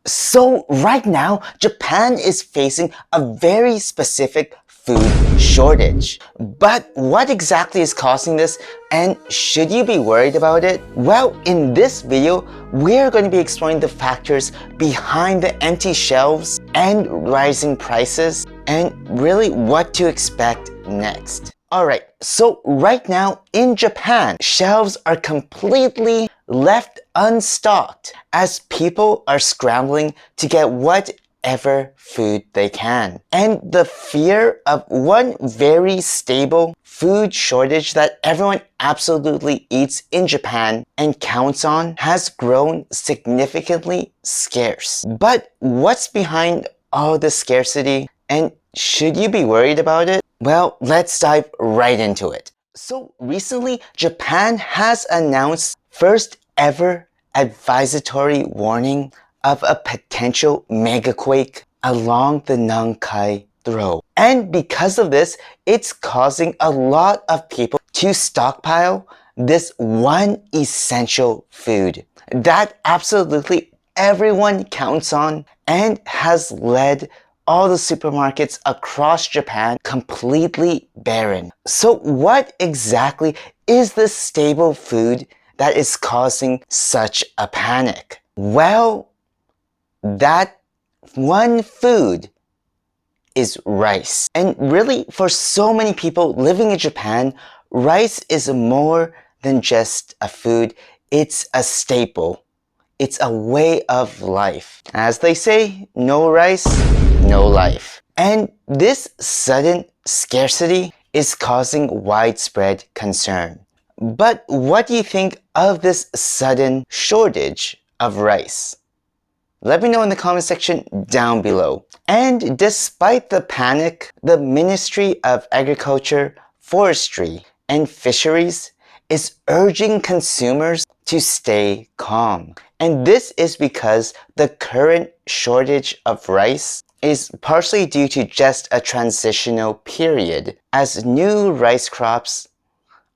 So right now, Japan is facing a very specific food shortage. But what exactly is causing this, and should you be worried about it? Well, in this video, we're going to be exploring the factors behind the empty shelves and rising prices, and really what to expect next. Alright, so right now in Japan, shelves are completely left unstocked as people are scrambling to get whatever food they can. And the fear of one very stable food shortage that everyone absolutely eats in Japan and counts on has grown significantly scarce. But what's behind all the scarcity, and should you be worried about it? Well, let's dive right into it. So recently, Japan has announced first ever advisory warning of a potential megaquake along the Nikkei throat. And because of this, it's causing a lot of people to stockpile this one essential food that absolutely everyone counts on and has led all the supermarkets across Japan completely barren. So what exactly is the stable food that is causing such a panic? Well, that one food is rice. And really, for so many people living in Japan, rice is more than just a food. It's a staple. It's a way of life. As they say, no rice, no life. And this sudden scarcity is causing widespread concern. But what do you think of this sudden shortage of rice? Let me know in the comment section down below. And despite the panic, the Ministry of Agriculture, Forestry, and Fisheries is urging consumers to stay calm. And this is because the current shortage of rice is partially due to just a transitional period, as new rice crops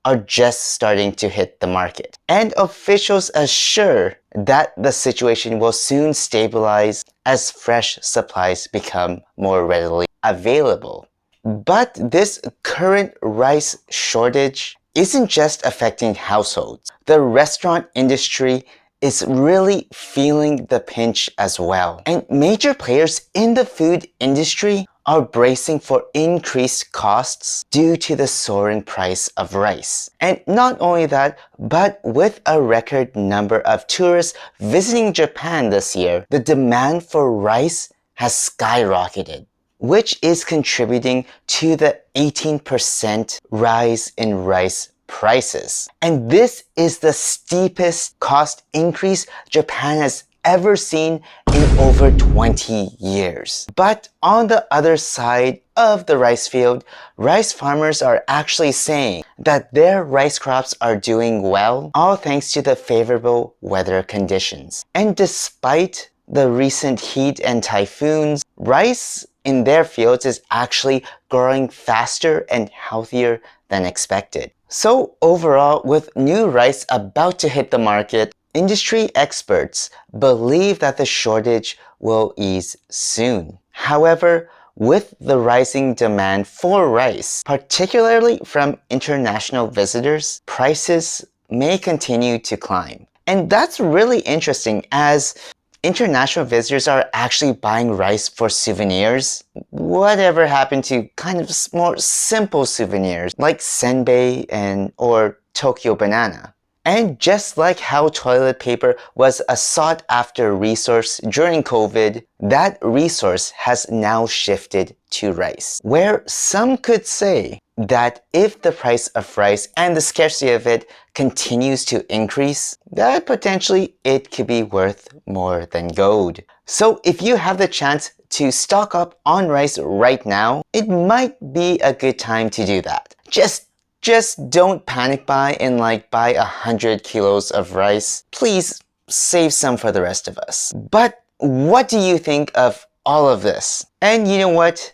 are just starting to hit the market. And officials assure that the situation will soon stabilize as fresh supplies become more readily available. But this current rice shortage isn't just affecting households. The restaurant industry is really feeling the pinch as well. And major players in the food industry are bracing for increased costs due to the soaring price of rice. And not only that, but with a record number of tourists visiting Japan this year, the demand for rice has skyrocketed, which is contributing to the 18% rise in rice prices. And this is the steepest cost increase Japan has ever seen in over 20 years. But on the other side of the rice field, rice farmers are actually saying that their rice crops are doing well, all thanks to the favorable weather conditions. And despite the recent heat and typhoons, rice in their fields is actually growing faster and healthier than expected. So overall, with new rice about to hit the market, industry experts believe that the shortage will ease soon. However, with the rising demand for rice, particularly from international visitors, prices may continue to climb. And that's really interesting, as international visitors are actually buying rice for souvenirs. Whatever happened to kind of more simple souvenirs like senbei or Tokyo banana? And just like how toilet paper was a sought-after resource during COVID, that resource has now shifted to rice, where some could say that if the price of rice and the scarcity of it continues to increase, that potentially it could be worth more than gold. So if you have the chance to stock up on rice right now, it might be a good time to do that. Just don't panic buy and buy 100 kilos of rice. Please save some for the rest of us. But what do you think of all of this? And you know what?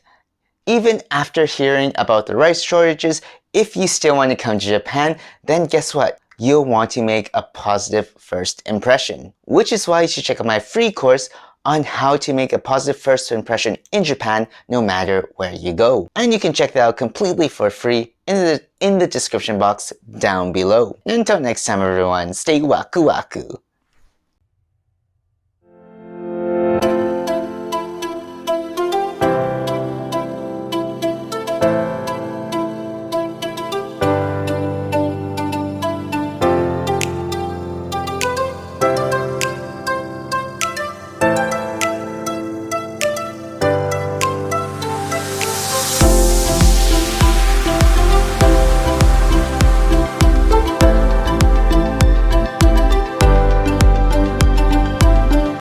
Even after hearing about the rice shortages, if you still want to come to Japan, then guess what? You'll want to make a positive first impression, which is why you should check out my free course on how to make a positive first impression in Japan no matter where you go. And you can check that out completely for free in the description box down below. Until next time everyone, stay waku waku.